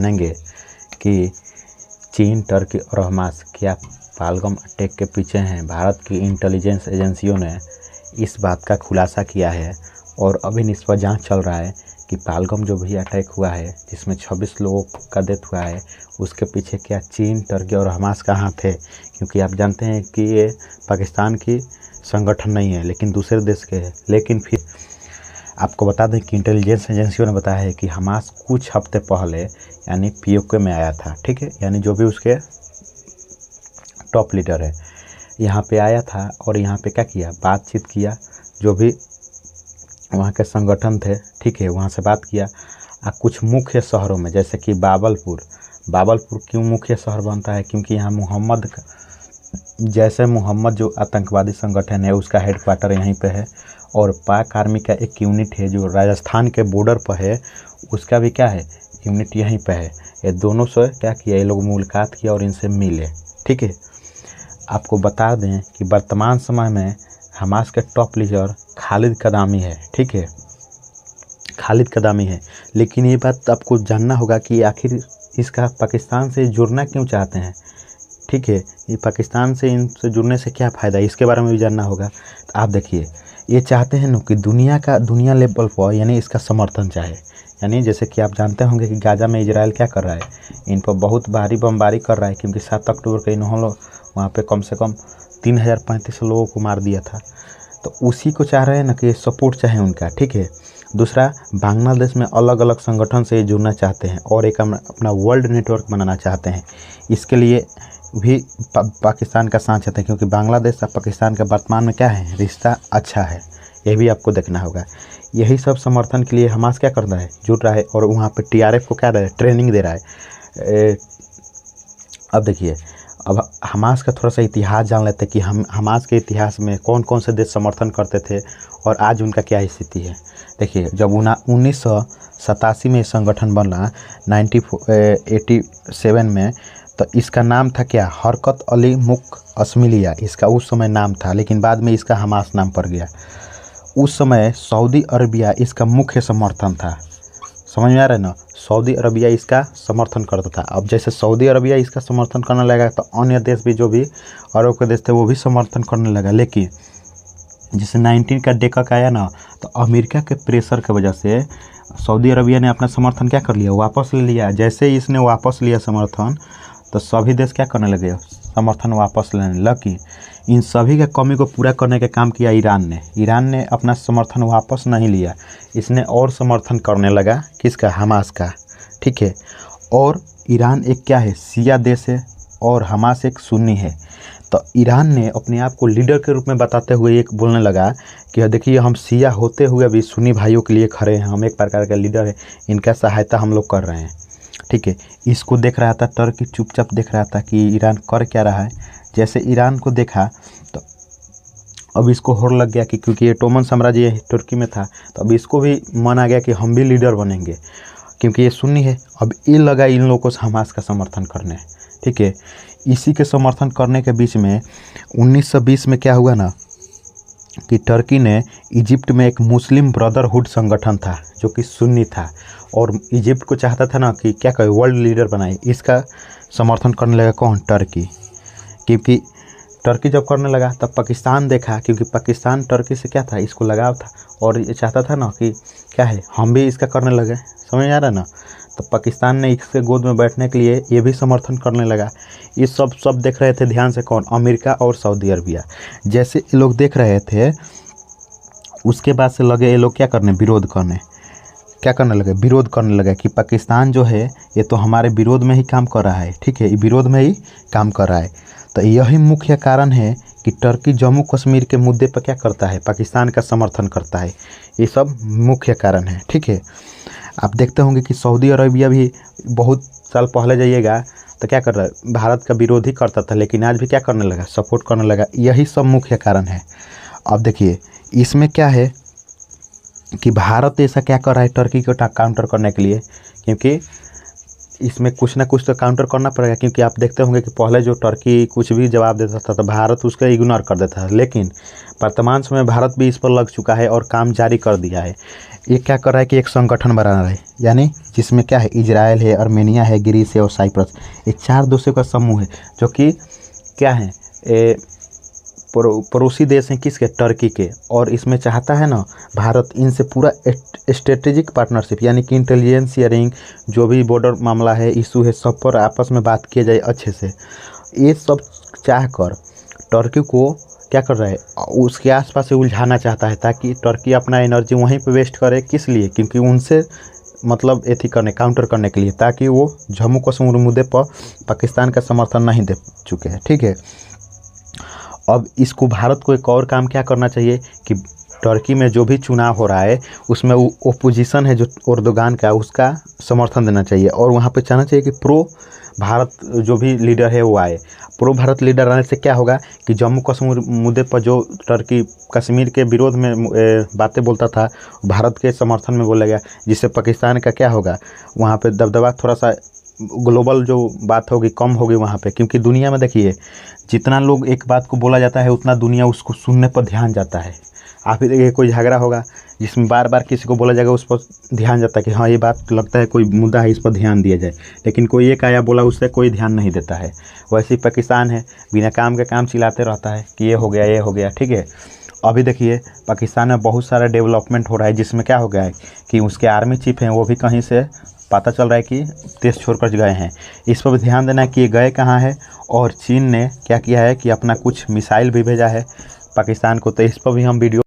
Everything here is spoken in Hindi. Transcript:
जानेंगे कि चीन, टर्की और हमास क्या पहलगाम अटैक के पीछे हैं। भारत की इंटेलिजेंस एजेंसियों ने इस बात का खुलासा किया है और अभी इस पर जांच चल रहा है कि पहलगाम जो भी अटैक हुआ है जिसमें 26 लोगों का डेथ हुआ है, उसके पीछे क्या चीन, टर्की और हमास का हाथ है। क्योंकि आप जानते हैं कि ये पाकिस्तान की संगठन नहीं है लेकिन दूसरे देश के है। लेकिन फिर आपको बता दें कि इंटेलिजेंस एजेंसियों ने बताया है कि हमास कुछ हफ्ते पहले यानी पीओके में आया था, ठीक है, यानी जो भी उसके टॉप लीडर है यहाँ पे आया था और यहाँ पे क्या किया, बातचीत किया, जो भी वहाँ के संगठन थे, ठीक है, वहाँ से बात किया। कुछ मुख्य शहरों में जैसे कि बाबलपुर क्यों मुख्य शहर बनता है, क्योंकि यहाँ मोहम्मद जो आतंकवादी संगठन है उसका हेडक्वार्टर यहीं पे है और पाक आर्मी का एक यूनिट है जो राजस्थान के बॉर्डर पर है, उसका भी क्या है, यूनिट यहीं पे है। ये दोनों से क्या किया, ये लोग मुलाकात किया और इनसे मिले, ठीक है। आपको बता दें कि वर्तमान समय में हमास के टॉप लीडर खालिद कदामी है, ठीक है, खालिद कदामी है। लेकिन ये बात आपको जानना होगा कि आखिर इसका पाकिस्तान से जुड़ना क्यों चाहते हैं, ठीक है, ये पाकिस्तान से इनसे जुड़ने से क्या फ़ायदा है, इसके बारे में भी जानना होगा। तो आप देखिए, ये चाहते हैं ना कि दुनिया लेवल पर यानी इसका समर्थन चाहे। यानी जैसे कि आप जानते होंगे कि गाजा में इजराइल क्या कर रहा है, इन पर बहुत भारी बमबारी कर रहा है, क्योंकि 7 अक्टूबर को इन्होंने वहाँ पे कम से कम 3035 लोगों को मार दिया था। तो उसी को चाह रहे हैं ना कि सपोर्ट चाहे उनका, ठीक है। दूसरा, बांग्लादेश में अलग अलग संगठन से जुड़ना चाहते हैं और एक अपना वर्ल्ड नेटवर्क बनाना चाहते हैं। इसके लिए भी पाकिस्तान का साथ चाहते हैं, क्योंकि बांग्लादेश और पाकिस्तान का वर्तमान में क्या है, रिश्ता अच्छा है, यह भी आपको देखना होगा। यही सब समर्थन के लिए हमास क्या कर रहा है, जुड़ रहा है और वहाँ पे टीआरएफ को क्या ट्रेनिंग दे रहा है। अब देखिए, अब हमास का थोड़ा सा इतिहास जान लेते हैं कि हमास के इतिहास में कौन कौन से देश समर्थन करते थे और आज उनका क्या स्थिति है। देखिए, जब 1987 में संगठन बना 1987 में, तो इसका नाम था क्या, हरकत अली मुक अस्मिलिया, इसका उस समय नाम था, लेकिन बाद में इसका हमास नाम पड़ गया। उस समय सऊदी अरबिया इसका मुख्य समर्थन था, समझ में आ रहा है ना, सऊदी अरबिया इसका समर्थन करता था। अब जैसे सऊदी अरबिया इसका समर्थन करने लगा तो अन्य देश भी, जो भी अरब के देश थे, वो भी समर्थन करने लगा। लेकिन जैसे 19 का डेकक आया ना, तो अमेरिका के प्रेशर की वजह से सऊदी अरबिया ने अपना समर्थन क्या कर लिया, वापस ले लिया। जैसे ही इसने वापस लिया समर्थन, तो सभी देश क्या करने लगे, समर्थन वापस लेने लगे। इन सभी के कमी को पूरा करने का काम किया ईरान ने अपना समर्थन वापस नहीं लिया, इसने और समर्थन करने लगा, किसका, हमास का, ठीक है। और ईरान एक क्या है, शिया देश है और हमास एक सुन्नी है। तो ईरान ने अपने आप को लीडर के रूप में बताते हुए एक बोलने लगा कि देखिए, हम शिया होते हुए भी सुन्नी भाइयों के लिए खड़े हैं, हम एक प्रकार का लीडर है, इनका सहायता हम लोग कर रहे हैं, ठीक है। इसको देख रहा था टर्की, चुपचाप देख रहा था कि ईरान कर क्या रहा है। जैसे ईरान को देखा तो अब इसको होड़ लग गया कि क्योंकि ये ओटोमन साम्राज्य तुर्की में था, तो अब इसको भी मन आ गया कि हम भी लीडर बनेंगे, क्योंकि ये सुन्नी है। अब ये लगा इन लोगों को हमास का समर्थन करने, ठीक है। इसी के समर्थन करने के बीच में 1920 में क्या हुआ ना कि टर्की ने इजिप्ट में एक मुस्लिम ब्रदरहुड संगठन था जो कि सुन्नी था, और इजिप्ट को चाहता था ना कि क्या कहे, वर्ल्ड लीडर बनाए। इसका समर्थन करने लगा कौन, टर्की। क्योंकि टर्की जब करने लगा तब पाकिस्तान देखा, क्योंकि पाकिस्तान टर्की से क्या था, इसको लगाव था और ये चाहता था ना कि क्या है, हम भी इसका करने लगे, समझ आ रहा है ना। तो पाकिस्तान ने इसके गोद में बैठने के लिए ये भी समर्थन करने लगा। ये सब देख रहे थे ध्यान से, कौन, अमेरिका और सऊदी अरबिया। जैसे ये लोग देख रहे थे, उसके बाद से लगे ये लोग क्या करने, विरोध करने लगे कि पाकिस्तान जो है ये तो हमारे विरोध में ही काम कर रहा है, ठीक है, ये विरोध में ही काम कर रहा है। तो यही मुख्य कारण है कि टर्की जम्मू कश्मीर के मुद्दे पर क्या करता है, पाकिस्तान का समर्थन करता है। ये सब मुख्य कारण है, ठीक है। आप देखते होंगे कि सऊदी अरबिया भी बहुत साल पहले जाइएगा तो क्या कर रहा है, भारत का विरोध ही करता था, लेकिन आज भी क्या करने लगा, सपोर्ट करने लगा। यही सब मुख्य कारण है। अब देखिए, इसमें क्या है कि भारत ऐसा क्या कर रहा है टर्की को काउंटर करने के लिए, क्योंकि इसमें कुछ ना कुछ तो काउंटर करना पड़ेगा। क्योंकि आप देखते होंगे कि पहले जो टर्की कुछ भी जवाब देता था तो भारत उसका इग्नोर कर देता था, लेकिन वर्तमान समय भारत भी इस पर लग चुका है और काम जारी कर दिया है। ये क्या कर रहा है कि एक संगठन बना रहा है, यानी जिसमें क्या है, इजराइल है, अर्मेनिया है, ग्रीस है और साइप्रस। ये 4 देशों का समूह है जो कि क्या है, पड़ोसी देश हैं किसके, टर्की के। और इसमें चाहता है ना भारत इनसे पूरा स्ट्रेटेजिक पार्टनरशिप, यानी कि इंटेलिजेंस शेयरिंग, जो भी बॉर्डर मामला है, इशू है, सब पर आपस में बात किया जाए अच्छे से। ये सब चाह कर टर्की को क्या कर रहा है, उसके आसपास से उलझाना चाहता है, ताकि टर्की अपना एनर्जी वहीं पे वेस्ट करे। किस लिए, क्योंकि उनसे मतलब एथी करने, काउंटर करने के लिए, ताकि वो जम्मू कश्मीर मुद्दे पर पाकिस्तान का समर्थन नहीं दे चुके हैं। ठीक है, अब इसको भारत को एक और काम क्या करना चाहिए कि टर्की में जो भी चुनाव हो रहा है उसमें ओपोजिशन है जो एर्दोगान का, उसका समर्थन देना चाहिए। और वहाँ पे चाहना चाहिए कि प्रो भारत जो भी लीडर है वो आए। प्रो भारत लीडर आने से क्या होगा कि जम्मू कश्मीर मुद्दे पर जो टर्की कश्मीर के विरोध में बातें बोलता था, भारत के समर्थन में बोला गया, जिससे पाकिस्तान का क्या होगा, वहाँ पे दबदबा थोड़ा सा ग्लोबल जो बात होगी कम होगी वहाँ पे। क्योंकि दुनिया में देखिए जितना लोग एक बात को बोला जाता है उतना दुनिया उसको सुनने पर ध्यान जाता है। आप ही देखिए कोई झगड़ा होगा जिसमें बार बार किसी को बोला जाएगा, उस पर ध्यान जाता है कि हाँ ये बात लगता है कोई मुद्दा है, इस पर ध्यान दिया जाए। लेकिन कोई एक आया बोला, उससे कोई ध्यान नहीं देता है। वैसे ही पाकिस्तान है, बिना काम के काम चिल्लाते रहता है कि ये हो गया, ये हो गया। ठीक है, अभी देखिए पाकिस्तान में बहुत सारा डेवलपमेंट हो रहा है, जिसमें क्या हो गया है कि उसके आर्मी चीफ हैं वो भी कहीं से पता चल रहा है कि देश छोड़कर गए हैं। इस पर भी ध्यान देना है कि ये गए कहाँ है। और चीन ने क्या किया है कि अपना कुछ मिसाइल भी भेजा है पाकिस्तान को, तो इस पर भी हम वीडियो